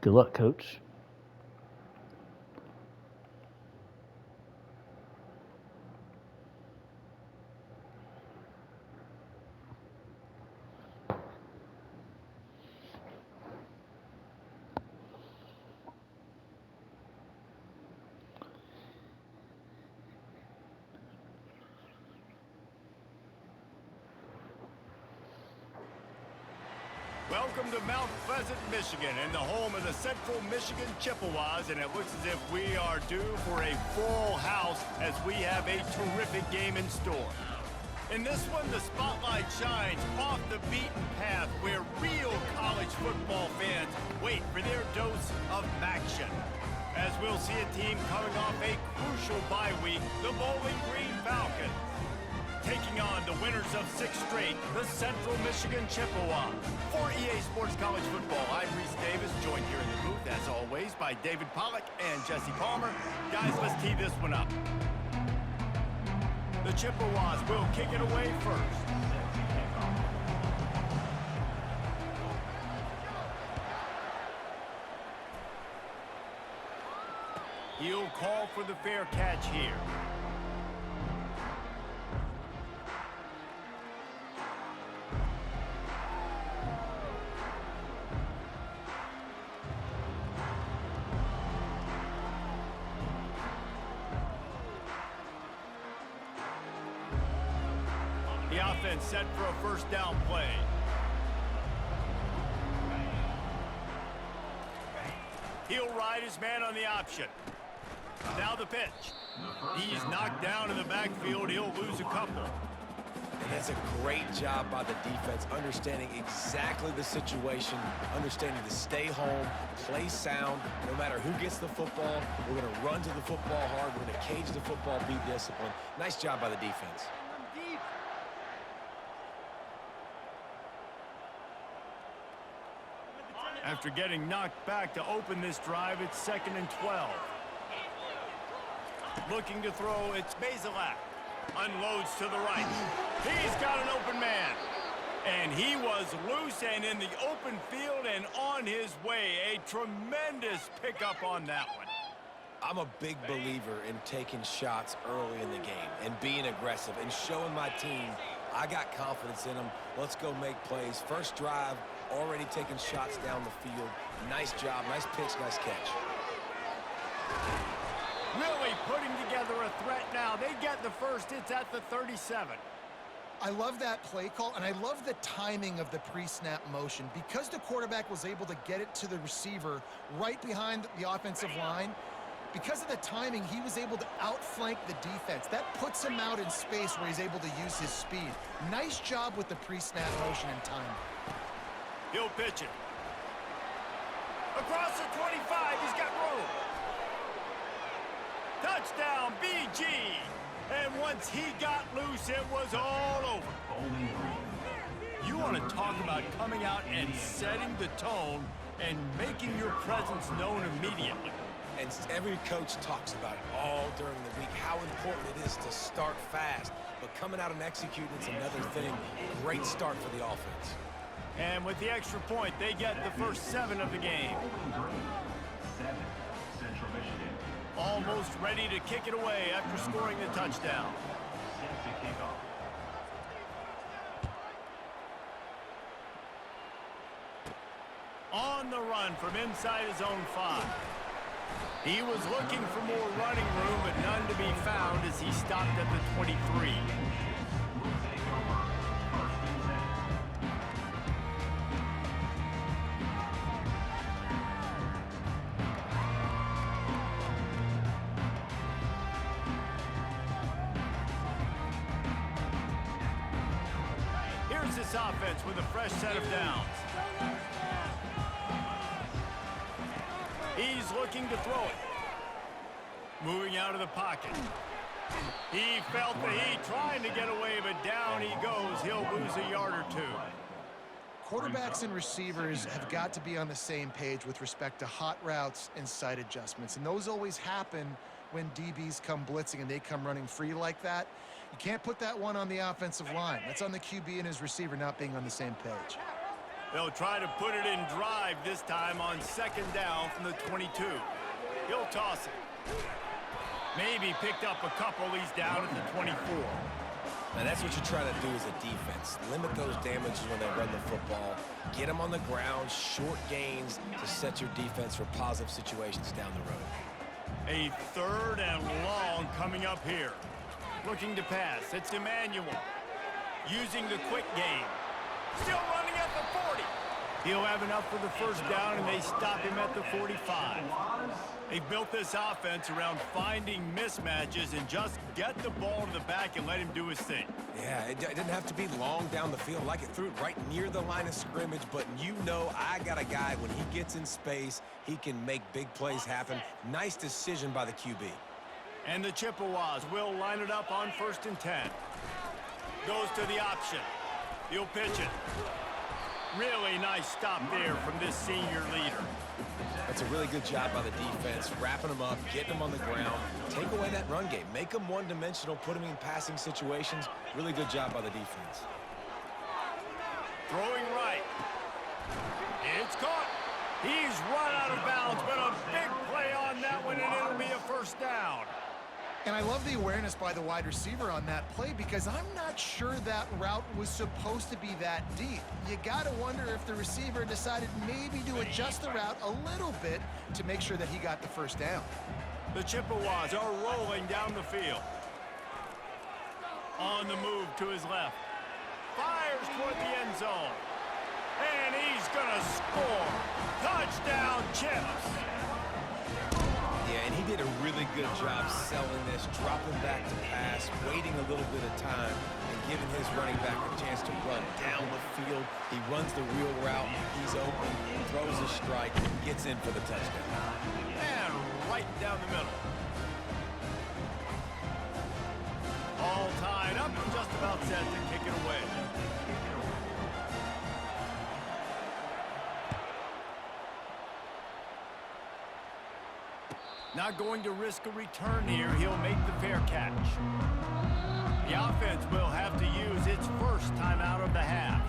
Good luck, coach. Welcome to Mount Pleasant, Michigan, and the home of the Central Michigan Chippewas, and it looks as if we are due for a full house as we have a terrific game in store. In this one, the spotlight shines off the beaten path where real college football fans wait for their dose of action. As we'll see a team coming off a crucial bye week, the Bowling Green Falcons, taking on the winners of 6 straight, the Central Michigan Chippewas. For EA Sports College Football, I'm Reese Davis, joined here in the booth, as always, by David Pollack and Jesse Palmer. Guys, let's tee this one up. The Chippewas will kick it away first. He'll call for the fair catch here. The offense set for a first down play. He'll ride his man on the option. Now the pitch. He's knocked down in the backfield. He'll lose a couple. And that's a great job by the defense, understanding exactly the situation, understanding to stay home, play sound. No matter who gets the football, we're going to run to the football hard. We're going to cage the football, be disciplined. Nice job by the defense. After getting knocked back to open this drive, it's 2nd and 12. Looking to throw, it's Bazelak. Unloads to the right. He's got an open man. And he was loose and in the open field and on his way. A tremendous pickup on that one. I'm a big believer in taking shots early in the game and being aggressive and showing my team I got confidence in them. Let's go make plays. First drive, already taking shots down the field. Nice job, nice pitch, nice catch. Really putting together a threat now. They get the first. It's at the 37. I love that play call, and I love the timing of the pre-snap motion. Because the quarterback was able to get it to the receiver right behind the offensive line, because of the timing, he was able to outflank the defense. That puts him out in space where he's able to use his speed. Nice job with the pre-snap motion and timing. He'll pitch it. Across the 25, he's got room. Touchdown, BG. And once he got loose, it was all over. You want to talk about coming out and setting the tone and making your presence known immediately. And every coach talks about it all during the week, how important it is to start fast. But coming out and executing is another thing. Great start for the offense. And with the extra point, they get the first 7 of the game. Almost ready to kick it away after scoring the touchdown. On the run from inside his own 5. He was looking for more running room, but none to be found as he stopped at the 23. Here's this offense with a fresh set of downs. He's looking to throw it. Moving out of the pocket. He felt the heat trying to get away, but down he goes. He'll lose a yard or 2. Quarterbacks and receivers have got to be on the same page with respect to hot routes and sight adjustments. And those always happen when DBs come blitzing and they come running free like that. You can't put that one on the offensive line. That's on the QB and his receiver not being on the same page. They'll try to put it in drive this time on second down from the 22. He'll toss it. Maybe picked up a couple. He's down at the 24. Now that's what you try to do as a defense. Limit those damages when they run the football. Get them on the ground, short gains to set your defense for positive situations down the road. A third and long coming up here. Looking to pass. It's Emmanuel. Using the quick game. Still running at the 40. He'll have enough for the first down, and they stop him at the 45. They've built this offense around finding mismatches and just get the ball to the back and let him do his thing. Yeah, it didn't have to be long down the field. Like it threw it right near the line of scrimmage, but you know I got a guy, when he gets in space, he can make big plays happen. Nice decision by the QB. And the Chippewas will line it up on 1st and 10. Goes to the option. He'll pitch it. Really nice stop there from this senior leader. That's a really good job by the defense, wrapping them up, getting them on the ground. Take away that run game. Make them one-dimensional, put them in passing situations. Really good job by the defense. Throwing right. It's caught. He's run out of bounds, but a big play on that one, and it'll be a first down. And I love the awareness by the wide receiver on that play, because I'm not sure that route was supposed to be that deep. You got to wonder if the receiver decided maybe to adjust the route a little bit to make sure that he got the first down. The Chippewas are rolling down the field. On the move to his left. Fires toward the end zone. And he's going to score. Touchdown, Chips. Yeah, and he did a really good job selling this, dropping back to pass, waiting a little bit of time, and giving his running back a chance to run down the field. He runs the wheel route. He's open, throws a strike, gets in for the touchdown. And right down the middle. All tied up and just about set to kick it away. Not going to risk a return here. He'll make the fair catch. The offense will have to use its first timeout of the half.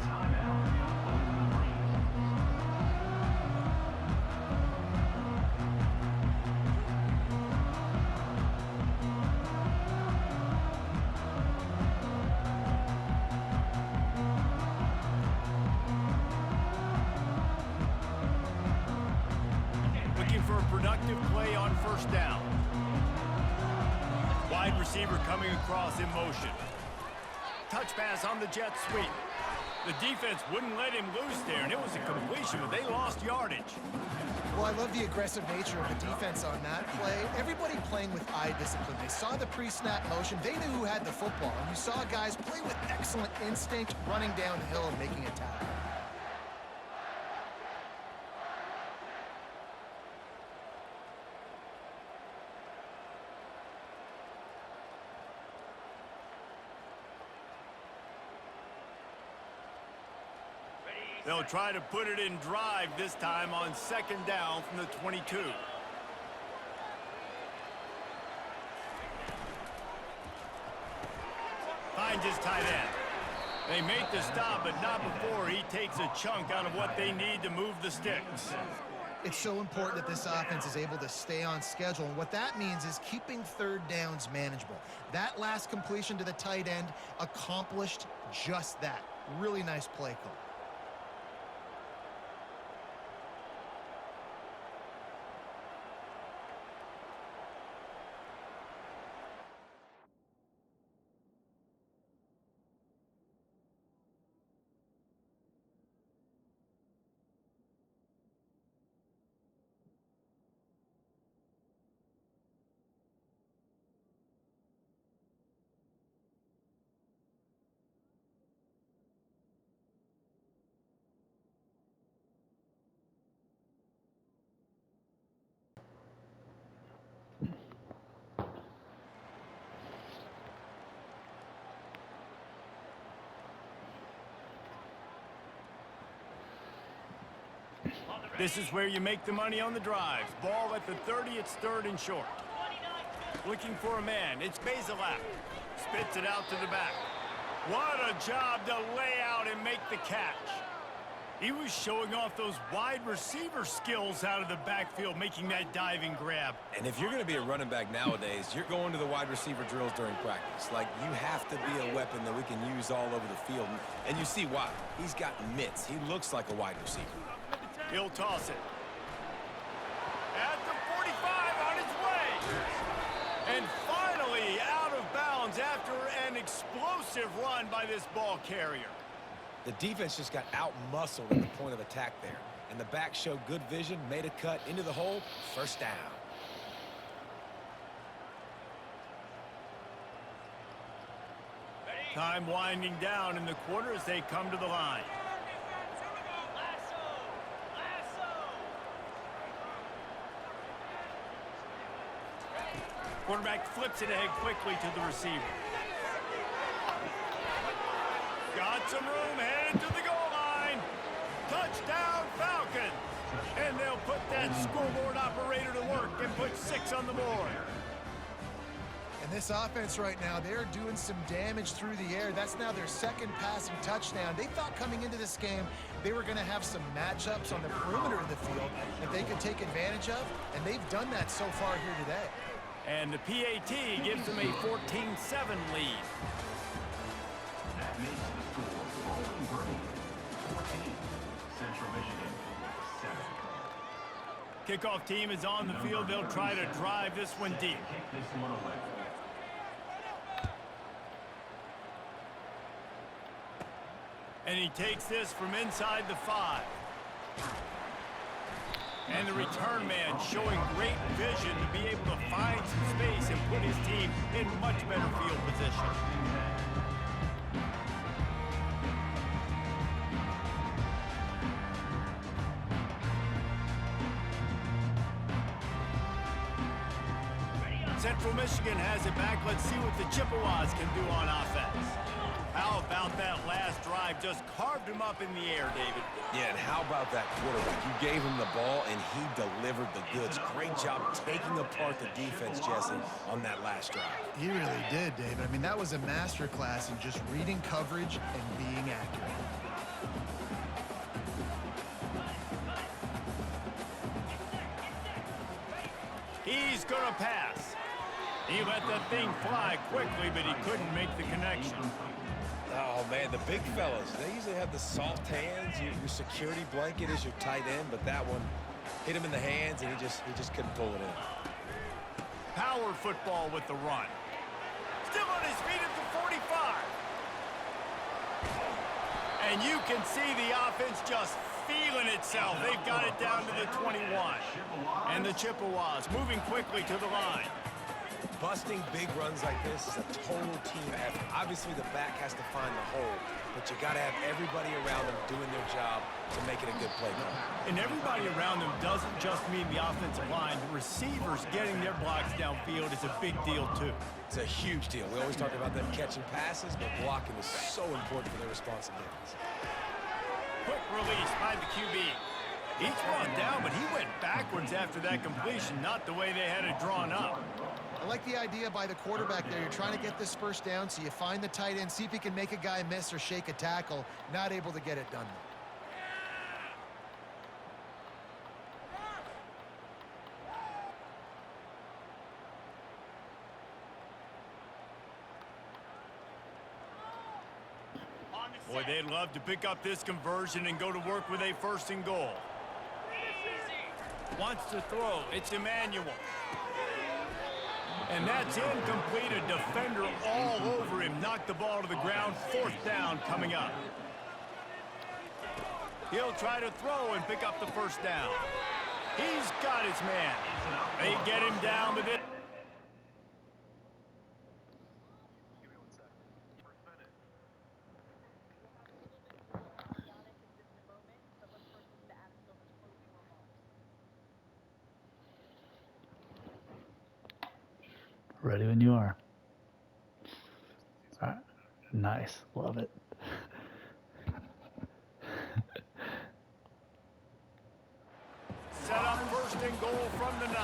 For a productive play on first down. Wide receiver coming across in motion. Touch pass on the jet sweep. The defense wouldn't let him loose there, and it was a completion, but they lost yardage. Well, I love the aggressive nature of the defense on that play. Everybody playing with eye discipline. They saw the pre-snap motion. They knew who had the football, and you saw guys play with excellent instinct, running down the hill and making a tackle. They'll try to put it in drive this time on second down from the 22. Finds his tight end. They make the stop, but not before he takes a chunk out of what they need to move the sticks. It's so important that this offense is able to stay on schedule, and what that means is keeping third downs manageable. That last completion to the tight end accomplished just that. Really nice play call. This is where you make the money on the drives. Ball at the 30, it's third and short. Looking for a man, it's Basilak. Spits it out to the back. What a job to lay out and make the catch. He was showing off those wide receiver skills out of the backfield, making that diving grab. And if you're going to be a running back nowadays, you're going to the wide receiver drills during practice. Like, you have to be a weapon that we can use all over the field. And you see why. He's got mitts. He looks like a wide receiver. He'll toss it. At the 45 on his way. And finally out of bounds after an explosive run by this ball carrier. The defense just got out-muscled at the point of attack there. And the back showed good vision, made a cut into the hole, first down. Time winding down in the quarter as they come to the line. Quarterback flips it ahead quickly to the receiver. Got some room, headed to the goal line. Touchdown, Falcons. And they'll put that scoreboard operator to work and put 6 on the board. And this offense right now, they're doing some damage through the air. That's now their second passing touchdown. They thought coming into this game they were going to have some matchups on the perimeter of the field that they could take advantage of, and they've done that so far here today. And the PAT gives them a 14-7 lead. That makes the score Bowling Green 14, Central Michigan 7. Kickoff team is on the field. They'll try to drive this one deep. Kick this one away. And he takes this from inside the 5. And the return man showing great vision to be able to find some space and put his team in much better field position. Central Michigan has it back. Let's see what the Chippewas can do on offense. How about that last drive? Just carved him up in the air, David. Yeah, and how about that quarterback? You gave him the ball, and he delivered the goods. Great job taking apart the defense, Jesse, on that last drive. He really did, David. I mean, that was a masterclass in just reading coverage and being accurate. He's going to pass. He let that thing fly quickly, but he couldn't make the connection. Oh, man, the big fellas, they usually have the soft hands. Your security blanket is your tight end, but that one hit him in the hands, and he just couldn't pull it in. Power football with the run. Still on his feet at the 45. And you can see the offense just feeling itself. They've got it down to the 21. And the Chippewas moving quickly to the line. Busting big runs like this is a total team effort. Obviously, the back has to find the hole, but you got to have everybody around them doing their job to make it a good play call. And everybody around them doesn't just mean the offensive line. The receivers getting their blocks downfield is a big deal, too. It's a huge deal. We always talk about them catching passes, but blocking is so important for their responsibilities. Quick release by the QB. He's brought down, but he went backwards after that completion, not the way they had it drawn up. I like the idea by the quarterback there. You're trying to get this first down, so you find the tight end, see if he can make a guy miss or shake a tackle. Not able to get it done. Boy, they'd love to pick up this conversion and go to work with a 1st and goal. Wants to throw. It's Emmanuel. And that's incomplete. A defender all over him. Knocked the ball to the ground. 4th down coming up. He'll try to throw and pick up the 1st down. He's got his man. They get him down with it. Ready when you are. All right. Nice. Love it. Set up 1st and goal from the 9.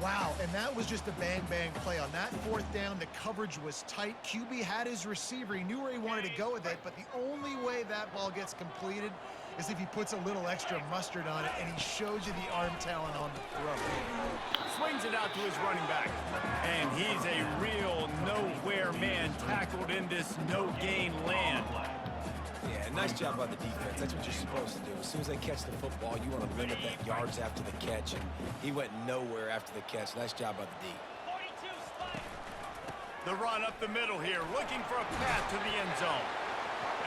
Wow, and that was just a bang-bang play. On that 4th down, the coverage was tight. QB had his receiver. He knew where he wanted to go with it, but the only way that ball gets completed as if he puts a little extra mustard on it, and he shows you the arm talent on the throw. Swings it out to his running back. And he's a real nowhere man tackled in this no-gain land. Yeah, nice job by the defense. That's what you're supposed to do. As soon as they catch the football, you want to limit that yards after the catch, and he went nowhere after the catch. Nice job by the D. The run up the middle here, looking for a path to the end zone.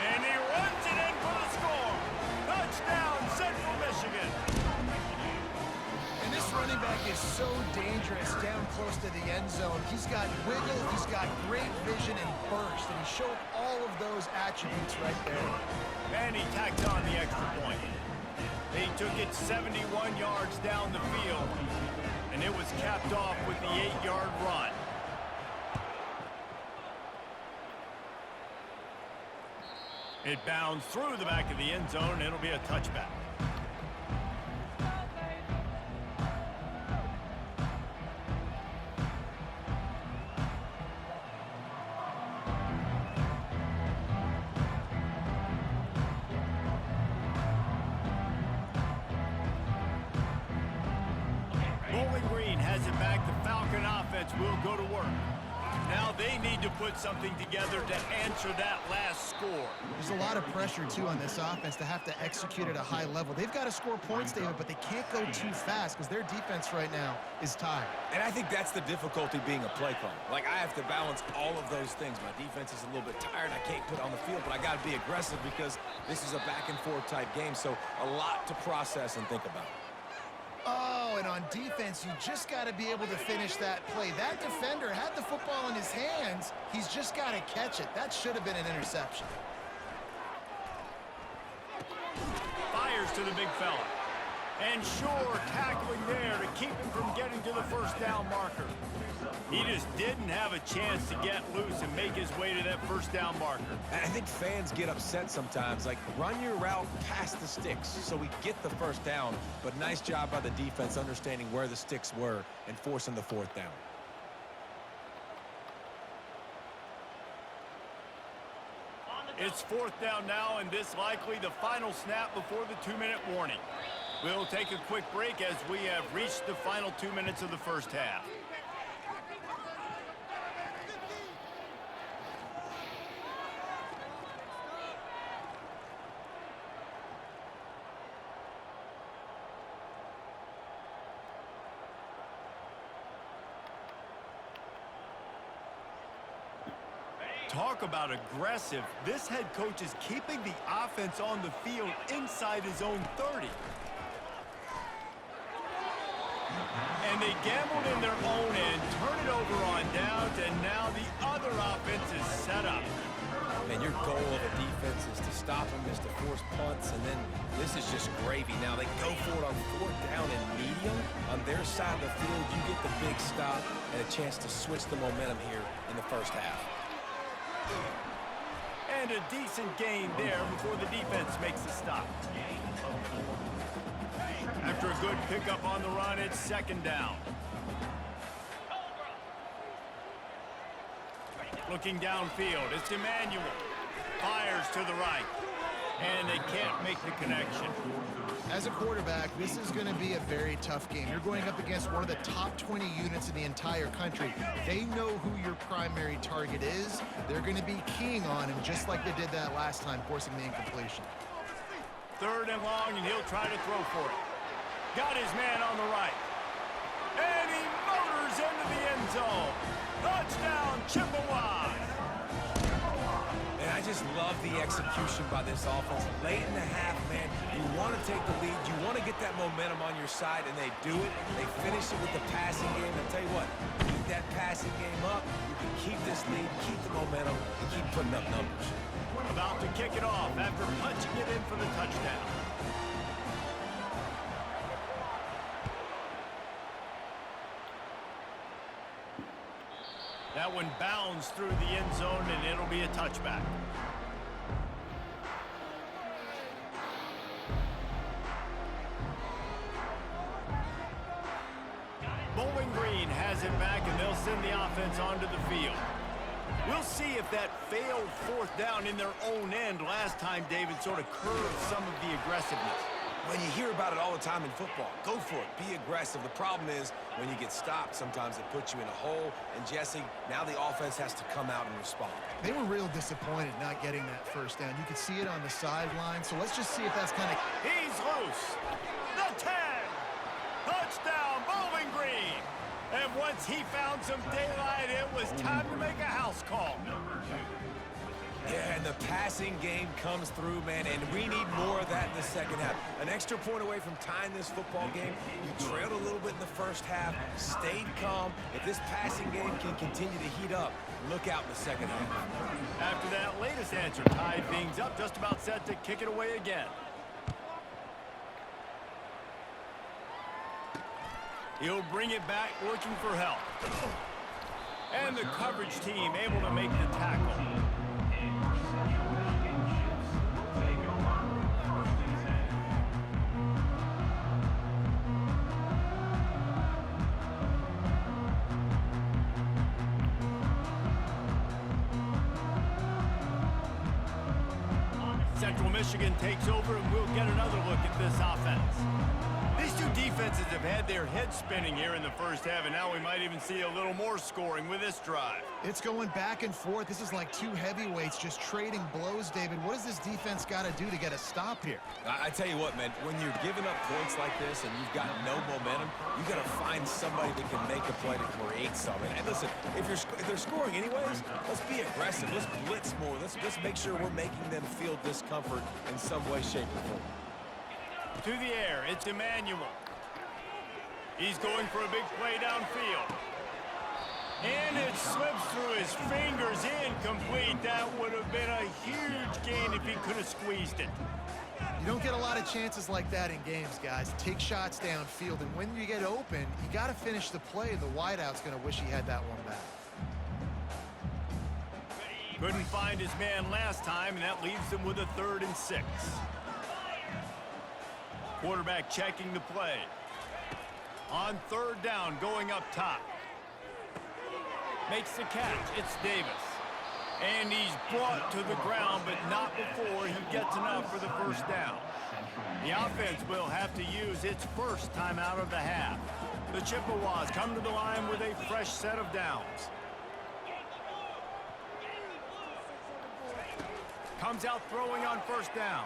And he runs it in for the score. Touchdown, Central Michigan. And this running back is so dangerous down close to the end zone. He's got wiggle, he's got great vision and burst, and he showed all of those attributes right there. And he tacked on the extra point. They took it 71 yards down the field, and it was capped off with the 8-yard run. It bounds through the back of the end zone, and it'll be a touchback. Bowling Green has it back. The Falcon offense will go to work. Now they need to put something together to answer that last score. There's a lot of pressure, too, on this offense to have to execute at a high level. They've got to score points, David, but they can't go too fast because their defense right now is tired. And I think that's the difficulty being a play caller. Like, I have to balance all of those things. My defense is a little bit tired. I can't put it on the field, but I got to be aggressive because this is a back-and-forth type game, so a lot to process and think about. Oh, and on defense, you just got to be able to finish that play. That defender had the football in his hands. He's just got to catch it. That should have been an interception. Fires to the big fella. And sure, tackling there to keep him from getting to the first down marker. He just didn't have a chance to get loose and make his way to that first down marker. And I think fans get upset sometimes. Like, run your route past the sticks so we get the first down. But nice job by the defense understanding where the sticks were and forcing the fourth down. It's fourth down now, and this likely the final snap before the 2-minute warning. We'll take a quick break as we have reached the final 2 minutes of the first half. Talk about aggressive. This head coach is keeping the offense on the field inside his own 30. And they gambled in their own end, turn it over on downs, and now the other offense is set up. And your goal of a defense is to stop them, is to force punts, and then this is just gravy. Now they go for it on fourth down and medium. On their side of the field, you get the big stop and a chance to switch the momentum here in the first half. And a decent gain there before the defense makes a stop. After a good pickup on the run, it's second down. Looking downfield, it's Emmanuel. Fires to the right. And they can't make the connection. As a quarterback, this is going to be a very tough game. You're going up against one of the top 20 units in the entire country. They know who your primary target is. They're going to be keying on him just like they did that last time, forcing the incompletion. Third and long, and he'll try to throw for it. Got his man on the right. And he motors into the end zone. Touchdown, Chippewas. And I just love the execution by this offense. Late in the half, man, you want to take the lead. You want to get that momentum on your side, and they do it. They finish it with the passing game. I'll tell you what, keep that passing game up. You can keep this lead, keep the momentum, and keep putting up numbers. About to kick it off after punching it in for the touchdown. That one bounds through the end zone, and it'll be a touchback. Bowling Green has it back, and they'll send the offense onto the field. We'll see if that failed fourth down in their own end last time, David, sort of curbed some of the aggressiveness. When you hear about it all the time in football, go for it. Be aggressive. The problem is when you get stopped, sometimes it puts you in a hole. And, Jesse, now the offense has to come out and respond. They were real disappointed not getting that first down. You could see it on the sideline. So let's just see if that's kind of... He's loose. The 10. Touchdown, Bowling Green. And once he found some daylight, it was time to make a house call. Yeah, and the passing game comes through, man, and we need more of that in the second half. An extra point away from tying this football game. You trailed a little bit in the first half, stayed calm. If this passing game can continue to heat up, look out in the second half. After that latest answer tied things up, just about set to kick it away again. He'll bring it back looking for help. And the coverage team able to make the tackle. Central Michigan takes over, and we'll get another look at this offense. These two defenses have had their heads spinning here in the first half, and now we might even see a little more scoring with this drive. It's going back and forth. This is like two heavyweights just trading blows, David. What does this defense got to do to get a stop here? I tell you what, man, when you're giving up points like this and you've got no momentum, you got to find somebody that can make a play to create something. And listen, if they're scoring anyways, let's be aggressive. Let's blitz more. Let's make sure we're making them feel discomfort in some way, shape, or form. To the air, it's Emmanuel. He's going for a big play downfield. And it slips through his fingers, incomplete. That would have been a huge gain if he could have squeezed it. You don't get a lot of chances like that in games, guys. Take shots downfield, and when you get open, you got to finish the play. The wideout's going to wish he had that one back. Couldn't find his man last time, and that leaves them with a 3rd and 6. Quarterback checking the play. On 3rd down, going up top. Makes the catch. It's Davis. And he's brought to the ground, but not before he gets enough for the first down. The offense will have to use its first timeout of the half. The Chippewas come to the line with a fresh set of downs. Comes out throwing on 1st down.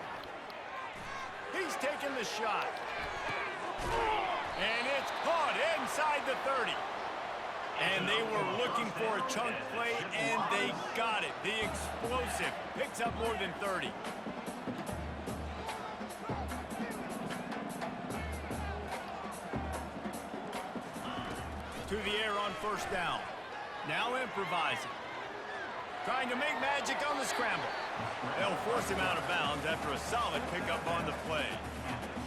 He's taking the shot. And it's caught inside the 30. And they were looking for a chunk play, and they got it. The explosive picks up more than 30. To the air on 1st down. Now improvising. Trying to make magic on the scramble. They'll force him out of bounds after a solid pickup on the play.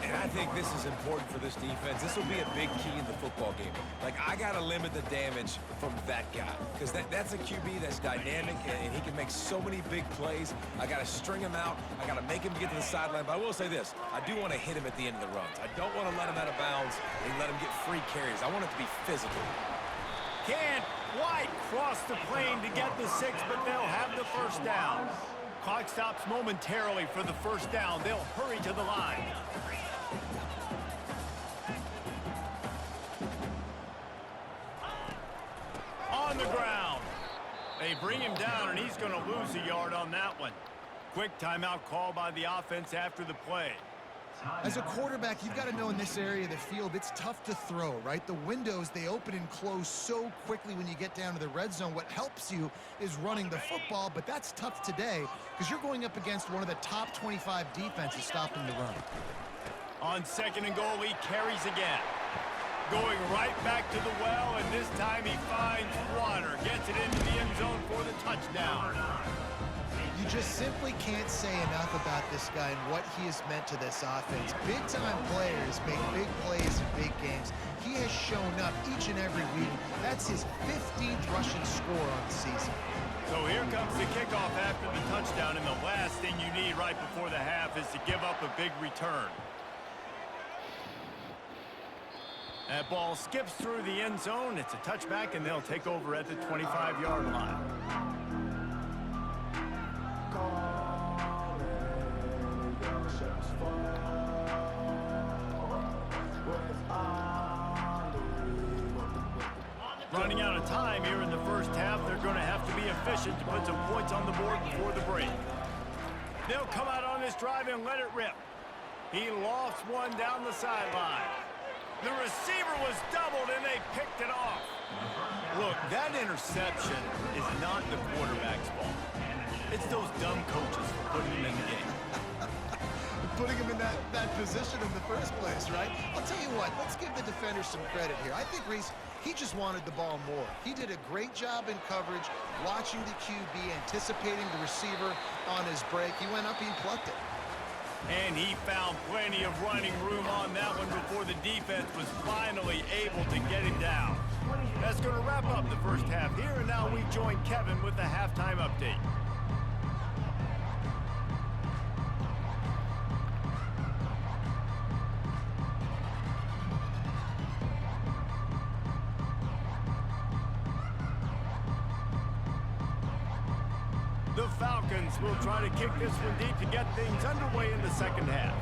And I think this is important for this defense. This will be a big key in the football game. Like, I got to limit the damage from that guy. Because that's a QB that's dynamic, and he can make so many big plays. I got to string him out. I got to make him get to the sideline. But I will say this. I do want to hit him at the end of the runs. I don't want to let him out of bounds and let him get free carries. I want it to be physical. Can't quite cross the plane to get the 6, but they'll have the 1st down. Clock stops momentarily for the 1st down. They'll hurry to the line. On the ground. They bring him down, and he's going to lose a yard on that one. Quick timeout call by the offense after the play. As a quarterback, you've got to know in this area of the field, it's tough to throw, right? The windows, they open and close so quickly when you get down to the red zone. What helps you is running the football, but that's tough today because you're going up against one of the top 25 defenses stopping the run. On 2nd and goal, he carries again. Going right back to the well, and this time he finds water. Gets it into the end zone for the touchdown. You just simply can't say enough about this guy and what he has meant to this offense. Big-time players make big plays in big games. He has shown up each and every week. That's his 15th rushing score on the season. So here comes the kickoff after the touchdown, and the last thing you need right before the half is to give up a big return. That ball skips through the end zone. It's a touchback, and they'll take over at the 25-yard line. Running out of time here in the first half, they're going to have to be efficient to put some points on the board before the break. They'll come out on this drive and let it rip. He lofts one down the sideline. The receiver was doubled, and they picked it off. Look, that interception is not the quarterback's fault. It's those dumb coaches for putting him in the game. Putting him in that position in the first place, right? I'll tell you what, let's give the defender some credit here. I think Reese, he just wanted the ball more. He did a great job in coverage, watching the QB, anticipating the receiver on his break. He went up, he plucked it. And he found plenty of running room on that one before the defense was finally able to get him down. That's going to wrap up the first half here, and now we join Kevin with the halftime update. The Falcons will try to kick this one deep to get things underway in the second half.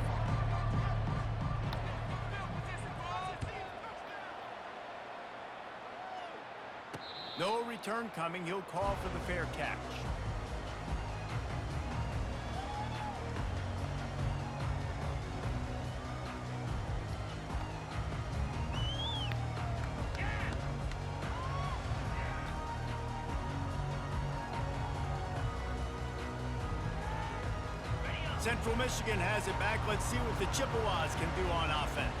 No return coming. He'll call for the fair catch. Central Michigan has it back. Let's see what the Chippewas can do on offense.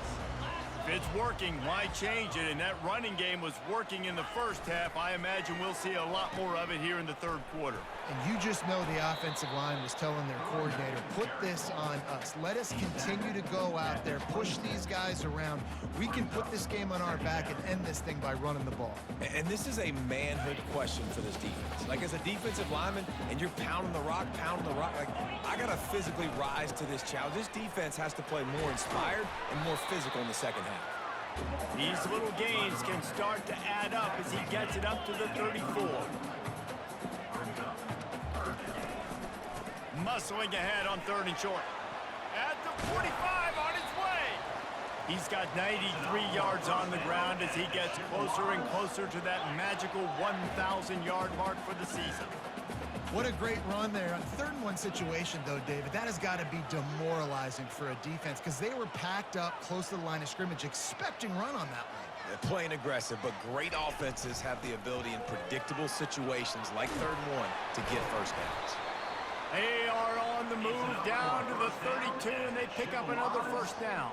If it's working, why change it? And that running game was working in the first half. I imagine we'll see a lot more of it here in the third quarter. And you just know the offensive line was telling their coordinator, put this on us. Let us continue to go out there, push these guys around. We can put this game on our back and end this thing by running the ball. And this is a manhood question for this defense. Like, as a defensive lineman, and you're pounding the rock, like, I got to physically rise to this challenge. This defense has to play more inspired and more physical in the second half. These little gains can start to add up as he gets it up to the 34. Muscling ahead on 3rd and short. At the 45 on his way. He's got 93 yards on the ground as he gets closer and closer to that magical 1,000-yard mark for the season. What a great run there. On 3rd and 1 situation, though, David, that has got to be demoralizing for a defense because they were packed up close to the line of scrimmage, expecting run on that one. They're playing aggressive, but great offenses have the ability in predictable situations like 3rd and 1 to get first downs. They are on the move down to the 32, and they pick up another first down.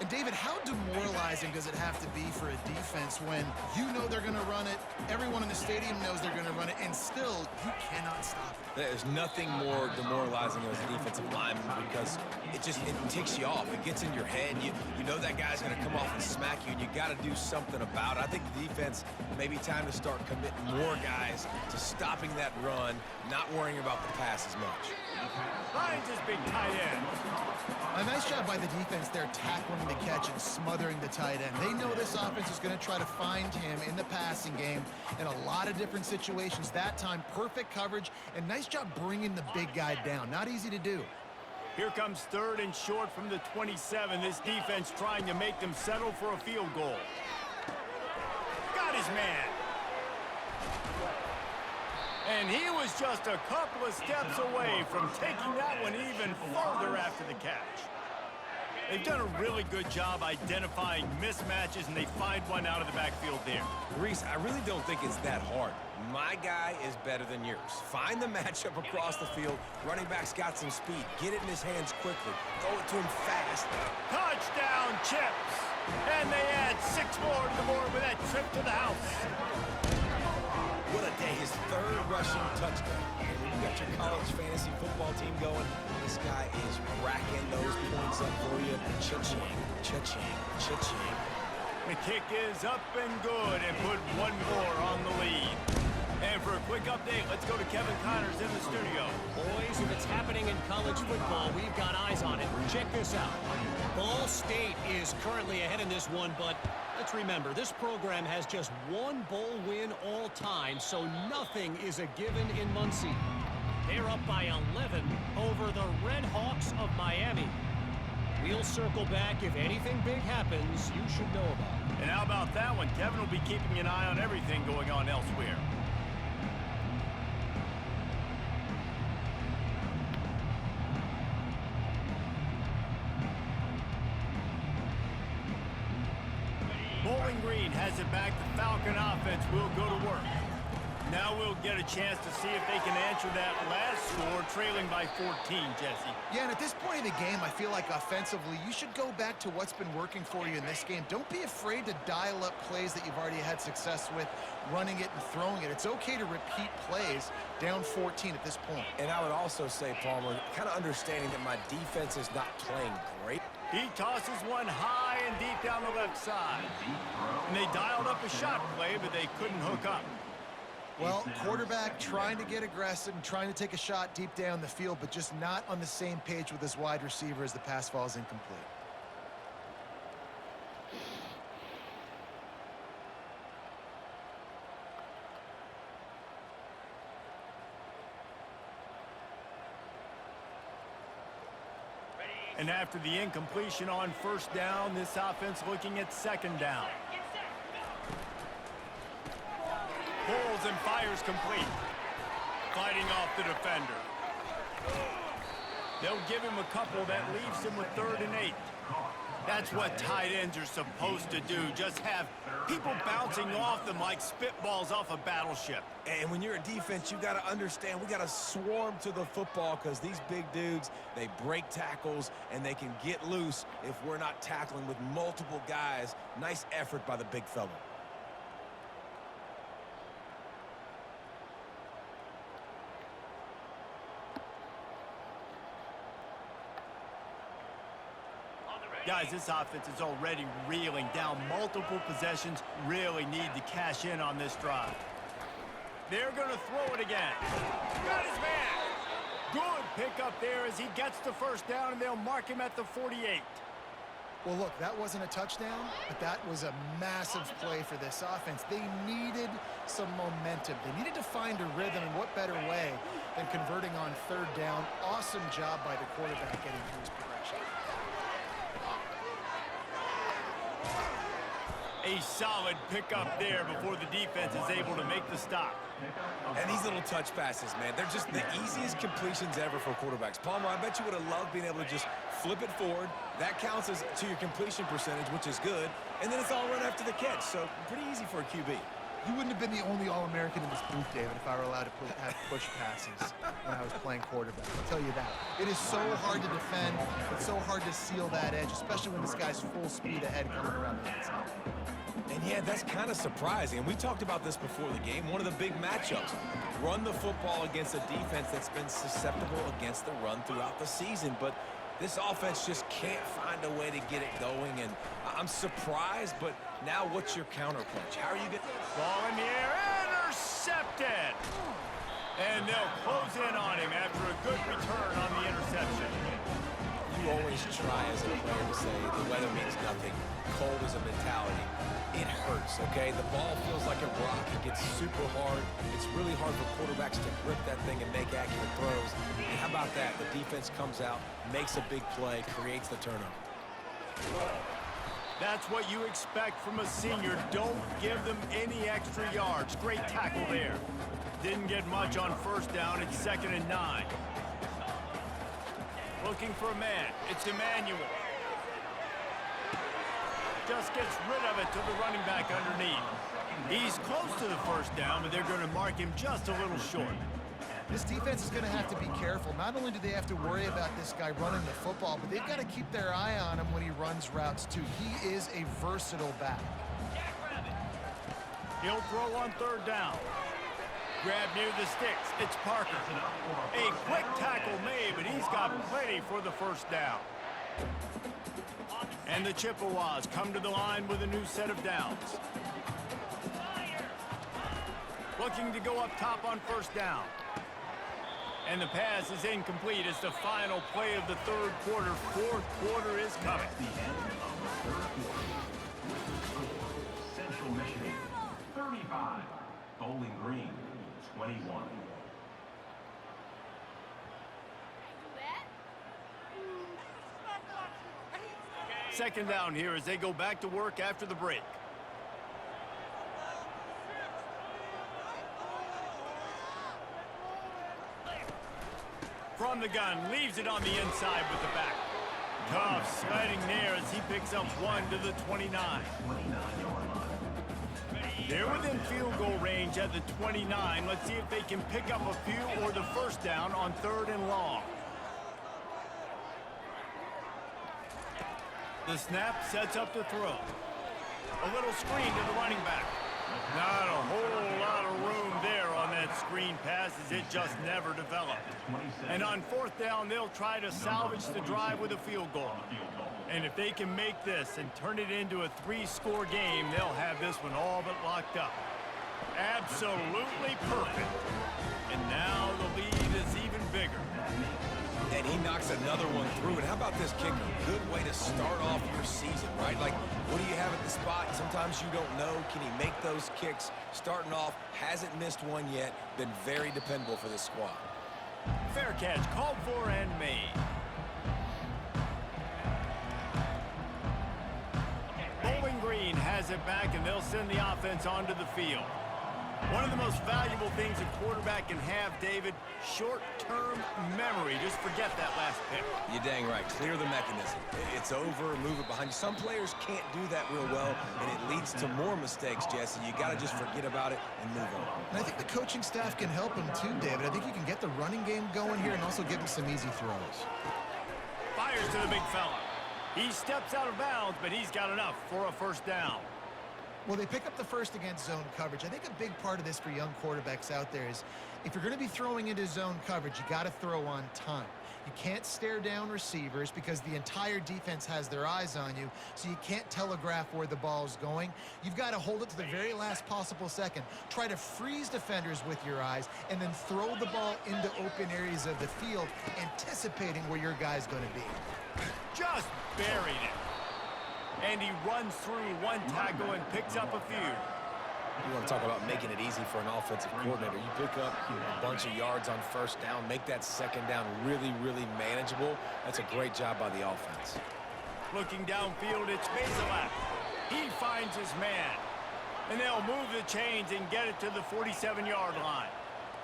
And, David, how demoralizing does it have to be for a defense when you know they're going to run it, everyone in the stadium knows they're going to run it, and still you cannot stop it? There's nothing more demoralizing as a defensive lineman because it ticks you off. It gets in your head. You know that guy's going to come off and smack you, and you got to do something about it. I think the defense, maybe time to start committing more guys to stopping that run, not worrying about the pass as much. Finds his big tight end. A nice job by the defense there, tackling the catch and smothering the tight end. They know this offense is going to try to find him in the passing game in a lot of different situations. That time, perfect coverage, and nice job bringing the big guy down. Not easy to do. Here comes 3rd and short from the 27. This defense trying to make them settle for a field goal. Got his man. And he was just a couple of steps away from taking that one even further after the catch. They've done a really good job identifying mismatches, and they find one out of the backfield there. Reese, I really don't think it's that hard. My guy is better than yours. Find the matchup across the field. Running back's got some speed. Get it in his hands quickly. Throw it to him fast. Touchdown, Chips. And they add 6 more to the board with that trip to the house. What a day. His 3rd rushing touchdown. And when you got your college fantasy football team going, this guy is racking those points up for you. Cha-ching, cha-ching, cha-ching. The kick is up and good and put one more on the lead. And for a quick update, let's go to Kevin Connors in the studio. Boys, if it's happening in college football, we've got eyes on it. Check this out. Ball State is currently ahead in this one, but let's remember, this program has just one bowl win all time, so nothing is a given in Muncie. They're up by 11 over the Red Hawks of Miami. We'll circle back. If anything big happens, you should know about it. And how about about that one. Kevin will be keeping an eye on everything going on elsewhere. Bowling Green has it back. The Falcon offense will go to work. Now we'll get a chance to see if they can answer that last score, trailing by 14, Jesse. Yeah, and at this point in the game, I feel like offensively, you should go back to what's been working for you in this game. Don't be afraid to dial up plays that you've already had success with, running it and throwing it. It's okay to repeat plays down 14 at this point. And I would also say, Palmer, kind of understanding that my defense is not playing great. He tosses one high and deep down the left side. And they dialed up a shot play, but they couldn't hook up. Well, quarterback trying to get aggressive and trying to take a shot deep down the field, but just not on the same page with his wide receiver as the pass falls incomplete. And after the incompletion on first down, this offense looking at second down. Pulls and fires complete. Fighting off the defender. They'll give him a couple. That leaves him with 3rd and 8. That's what tight ends are supposed to do. Just have people bouncing off them like spitballs off a battleship. And when you're a defense, you got to understand we got to swarm to the football because these big dudes, they break tackles and they can get loose if we're not tackling with multiple guys. Nice effort by the big fella. Guys, this offense is already reeling down multiple possessions. Really need to cash in on this drive. They're going to throw it again. Got his man. Good pickup there as he gets the first down, and they'll mark him at the 48. Well, look, that wasn't a touchdown, but that was a massive play for this offense. They needed some momentum. They needed to find a rhythm, and what better way than converting on 3rd down. Awesome job by the quarterback getting through his progression. A solid pickup there before the defense is able to make the stop. And these little touch passes, man, they're just the easiest completions ever for quarterbacks. Palmer, I bet you would have loved being able to just flip it forward. That counts as to your completion percentage, which is good. And then it's all run after the catch, so pretty easy for a QB. You wouldn't have been the only All-American in this booth, David, if I were allowed to have push passes when I was playing quarterback. I'll tell you that. It is so hard to defend. It's so hard to seal that edge, especially when this guy's full speed ahead coming around the inside. And yeah, that's kind of surprising. And we talked about this before the game. One of the big matchups. Run the football against a defense that's been susceptible against the run throughout the season. But this offense just can't find a way to get it going. And I'm surprised, but now what's your counterpunch? How are you getting... Ball in the air, intercepted! And they'll close in on him after a good return on the interception. You always try as a player to say the weather means nothing. Cold is a mentality. It hurts, okay? The ball feels like a rock. It gets super hard. It's really hard for quarterbacks to grip that thing and make accurate throws. And how about that? The defense comes out, makes a big play, creates the turnover. That's what you expect from a senior. Don't give them any extra yards. Great tackle there. Didn't get much on first down. It's 2nd and 9. Looking for a man. It's Emmanuel. Just gets rid of it to the running back underneath. He's close to the first down, but they're going to mark him just a little short. This defense is going to have to be careful. Not only do they have to worry about this guy running the football, but they've got to keep their eye on him when he runs routes, too. He is a versatile back. He'll throw on 3rd down. Grab near the sticks. It's Parker. A quick tackle made, but he's got plenty for the first down. And the Chippewas come to the line with a new set of downs. Looking to go up top on first down. And the pass is incomplete. It's the final play of the 3rd quarter. 4th quarter is coming. The end of the 3rd quarter. Central Michigan, 35. Bowling Green, 21. Second down here as they go back to work after the break. from the gun, leaves it on the inside with the back. Tough sledding there as he picks up one to the 29. They're within field goal range at the 29. Let's see if they can pick up a few or the first down on 3rd and long. The snap sets up to throw. A little screen to the running back. Not a whole lot of room there on that screen pass as it just never developed. And on 4th down, they'll try to salvage the drive with a field goal. And if they can make this and turn it into a 3-score game, they'll have this one all but locked up. Absolutely perfect. And now the lead is even bigger. And he knocks another one through. And how about this kicker? Good way to start off your season, right? Like, what do you have at the spot? Sometimes you don't know. Can he make those kicks? Starting off, hasn't missed one yet. Been very dependable for this squad. Fair catch, called for and made. Bowling Green has it back, and they'll send the offense onto the field. One of the most valuable things a quarterback can have, David, short-term memory. Just forget that last pick. You're dang right. Clear the mechanism. It's over, move it behind you. Some players can't do that real well, and it leads to more mistakes, Jesse. You got to just forget about it and move on. And I think the coaching staff can help him too, David. I think you can get the running game going here and also give him some easy throws. Fires to the big fella. He steps out of bounds, but he's got enough for a first down. Well, they pick up the first against zone coverage. I think a big part of this for young quarterbacks out there is if you're going to be throwing into zone coverage, you got to throw on time. You can't stare down receivers because the entire defense has their eyes on you, so you can't telegraph where the ball's going. You've got to hold it to the very last possible second. Try to freeze defenders with your eyes and then throw the ball into open areas of the field, anticipating where your guy's going to be. Just buried it. And he runs through one tackle and picks up a few. You want to talk about making it easy for an offensive coordinator. You pick up a bunch of yards on first down, make that second down really, really manageable. That's a great job by the offense. Looking downfield, it's Bazelak. He finds his man. And they'll move the chains and get it to the 47-yard line.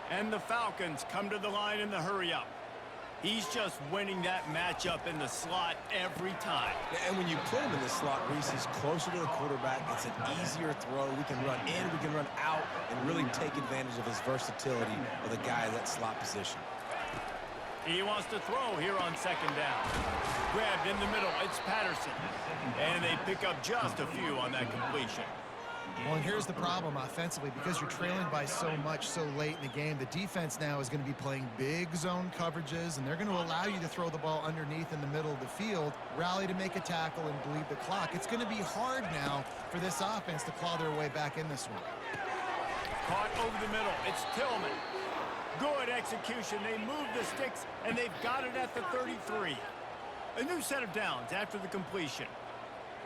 And the Falcons come to the line in the hurry-up. He's just winning that matchup in the slot every time. And when you put him in the slot, Reese, he's closer to the quarterback. It's an easier throw. We can run in, we can run out, and really take advantage of his versatility of the guy in that slot position. He wants to throw here on second down. Grabbed in the middle, it's Patterson. And they pick up just a few on that completion. Well, and here's the problem offensively. Because you're trailing by so much so late in the game, the defense now is going to be playing big zone coverages, and they're going to allow you to throw the ball underneath in the middle of the field, rally to make a tackle, and bleed the clock. It's going to be hard now for this offense to claw their way back in this one. Caught over the middle. It's Tillman. Good execution. They move the sticks, and they've got it at the 33. A new set of downs after the completion.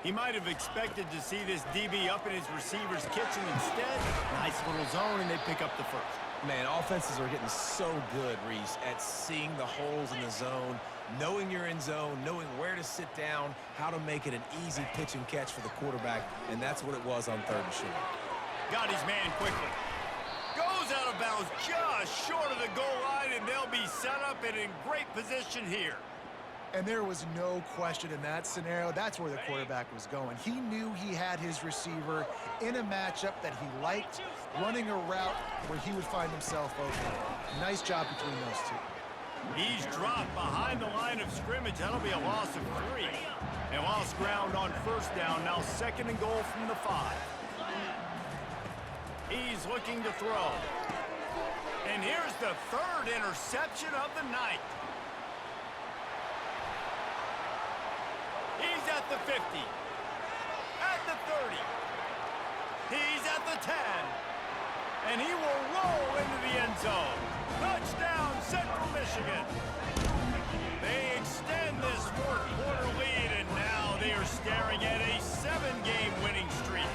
He might have expected to see this DB up in his receiver's kitchen instead. Nice little zone, and they pick up the first. Man, offenses are getting so good, Reese, at seeing the holes in the zone, knowing you're in zone, knowing where to sit down, how to make it an easy pitch and catch for the quarterback, and that's what it was on 3rd and short. Got his man quickly. Goes out of bounds just short of the goal line, and they'll be set up and in great position here. And there was no question in that scenario. That's where the quarterback was going. He knew he had his receiver in a matchup that he liked, running a route where he would find himself open. Nice job between those two. He's dropped behind the line of scrimmage. That'll be a loss of 3. And lost ground on first down. Now 2nd and goal from the 5. He's looking to throw. And here's the 3rd interception of the night. He's at the 50, at the 30, he's at the 10, and he will roll into the end zone. Touchdown, Central Michigan. They extend this 4th quarter lead, and now they are staring at a 7-game winning streak.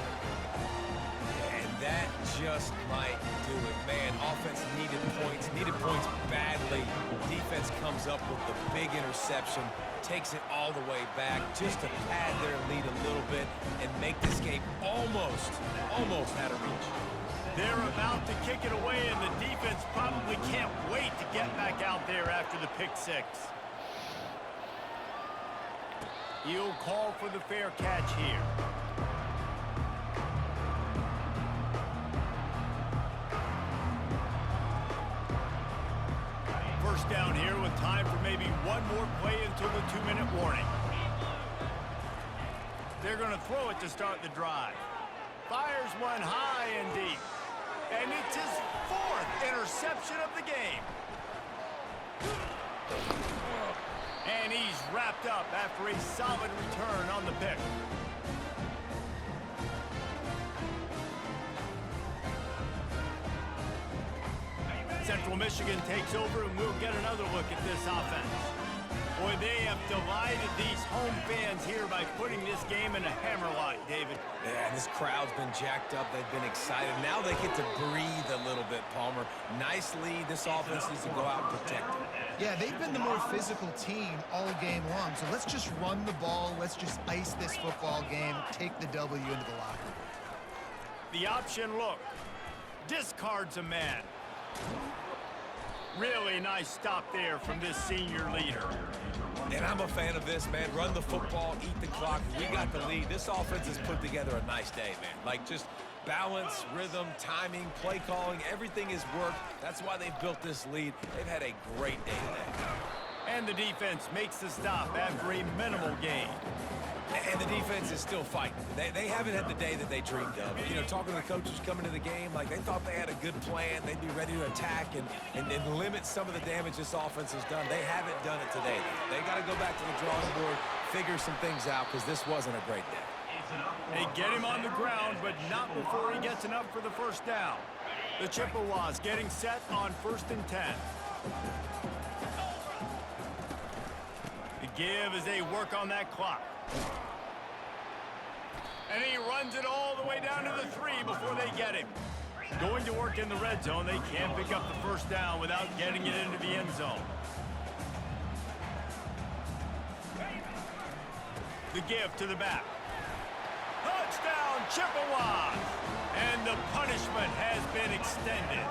And that just might do it. Man, offense needed points badly. Defense comes up with the big interception, takes it all the way back just to pad their lead a little bit and make this game almost out of reach. They're about to kick it away, and the defense probably can't wait to get back out there after the pick six. He'll call for the fair catch here. First down here with time for maybe one more play until the 2-minute warning. They're going to throw it to start the drive. Fires one high and deep. And it's his 4th interception of the game. And he's wrapped up after a solid return on the pick. Central Michigan takes over, and we'll get another look at this offense. Boy, they have delighted these home fans here by putting this game in a hammerlock, David. Yeah, this crowd's been jacked up. They've been excited. Now they get to breathe a little bit, Palmer. Nice lead. This offense needs to go out and protect it. Yeah, they've been the more physical team all game long. So let's just run the ball. Let's just ice this football game, take the W into the locker room. The option look. Discards a man. Really nice stop there from this senior leader. And I'm a fan of this, man. Run the football, eat the clock. We got the lead. This offense has put together a nice day, man. Like, just balance, rhythm, timing, play calling, everything has worked. That's why they've built this lead. They've had a great day today. And the defense makes the stop after a minimal gain. And the defense is still fighting. They haven't had the day that they dreamed of. You know, talking to the coaches coming to the game, like they thought they had a good plan. They'd be ready to attack and limit some of the damage this offense has done. They haven't done it today. They got to go back to the drawing board, figure some things out, because this wasn't a great day. They get him on the ground, but not before he gets enough for the first down. The Chippewas getting set on 1st and 10. The give as they work on that clock. And he runs it all the way down to the 3 before they get him. Going to work in the red zone. They can't pick up the first down without getting it into the end zone. The give to the back. Touchdown, Chippewas! And the punishment has been extended.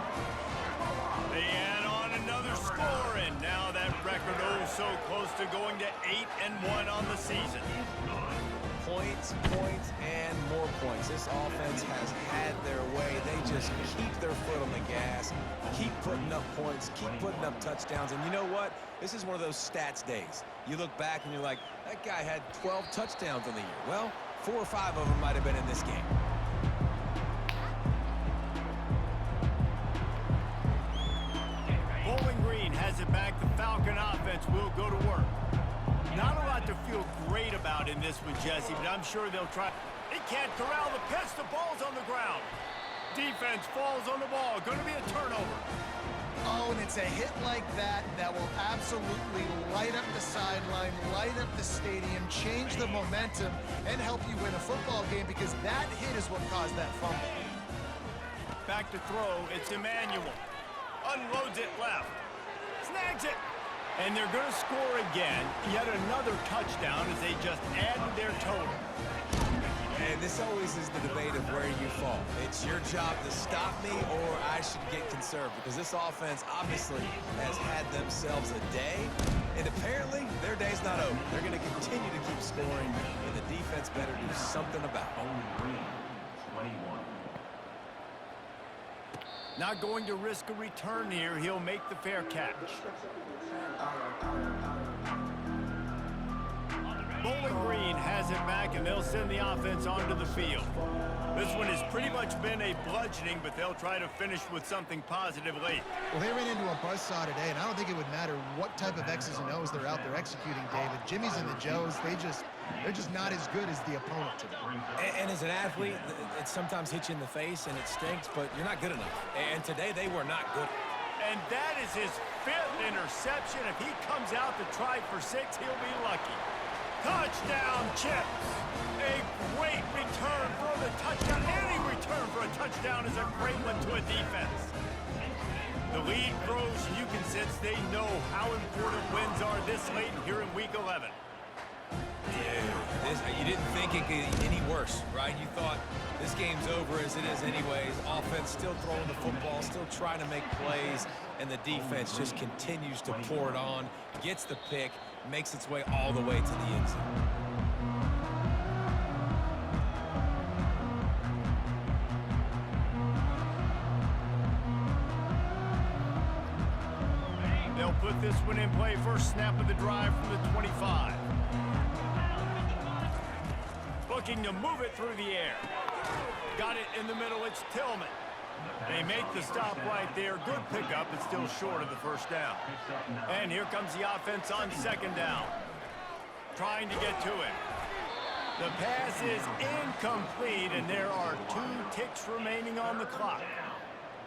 They add on another score, and now that record so close to going to 8-1 on the season. Points, and more points. This offense has had their way. They just keep their foot on the gas, keep putting up points, keep putting up touchdowns. And you know what? This is one of those stats days. You look back and you're like, that guy had 12 touchdowns in the year. Well, 4 or 5 of them might have been in this game. Bowling Green has it back. The Falcon offense will go to work. Not a lot to feel great about in this one, Jesse, but I'm sure they'll try. They can't corral the pitch. The ball's on the ground. Defense falls on the ball. Going to be a turnover. Oh, and it's a hit like that that will absolutely light up the sideline, light up the stadium, change the momentum, and help you win a football game, because that hit is what caused that fumble. Back to throw. It's Emmanuel. Unloads it left. Snags it. And they're going to score again. Yet another touchdown as they just add to their total. And this always is the debate of where you fall. It's your job to stop me, or I should get conserved, because this offense obviously has had themselves a day, and apparently their day's not over. They're going to continue to keep scoring, and the defense better do something about it. Bowling Green, 21. Not going to risk a return here. He'll make the fair catch. Bowling Green has it back, and they'll send the offense onto the field. This one has pretty much been a bludgeoning, but they'll try to finish with something positive late. Well, they ran into a buzzsaw today, and I don't think it would matter what type of X's and O's they're out there executing, David. Jimmy's and the Joes, they're just not as good as the opponent today. And as an athlete, it sometimes hits you in the face, and it stinks, but you're not good enough. And today, they were not good. And that is his 5th interception. If he comes out to try for 6, he'll be lucky. Touchdown, Chips. A great return for the touchdown. Any return for a touchdown is a great one to a defense. The lead grows. You can sense they know how important wins are this late here in Week 11. Yeah, You didn't think it could get any worse, right? You thought this game's over as it is anyways. Offense still throwing the football, still trying to make plays, and the defense just continues to pour it on, gets the pick, makes its way all the way to the end zone. They'll put this one in play. First snap of the drive from the 25. Looking to move it through the air. Got it in the middle. It's Tillman. They make the stop right there. Good pickup. It's still short of the first down. And here comes the offense on second down. Trying to get to it. The pass is incomplete, and there are 2 ticks remaining on the clock.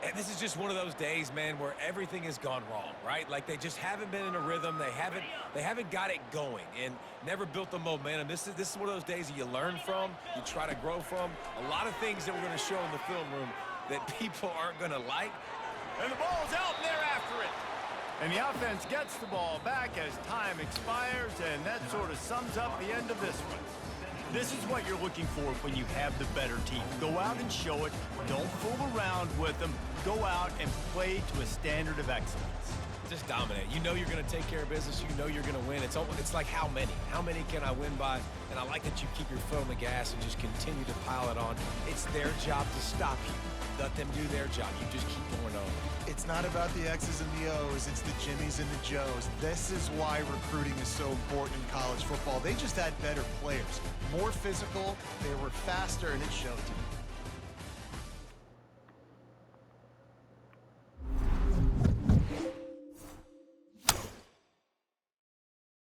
And this is just one of those days, man, where everything has gone wrong, right? Like they just haven't been in a rhythm. They haven't got it going and never built the momentum. This is one of those days that you learn from, you try to grow from. A lot of things that we're going to show in the film room that people aren't going to like. And the ball's out, and they're after it. And the offense gets the ball back as time expires, and that sort of sums up the end of this one. This is what you're looking for when you have the better team. Go out and show it. Don't fool around with them. Go out and play to a standard of excellence. Just dominate. You know you're going to take care of business. You know you're going to win. It's like how many? How many can I win by? And I like that you keep your foot on the gas and just continue to pile it on. It's their job to stop you. Let them do their job. You just keep going over. It's not about the X's and the O's. It's the Jimmies and the Joes. This is why recruiting is so important in college football. They just had better players, more physical, they were faster, and it showed to them.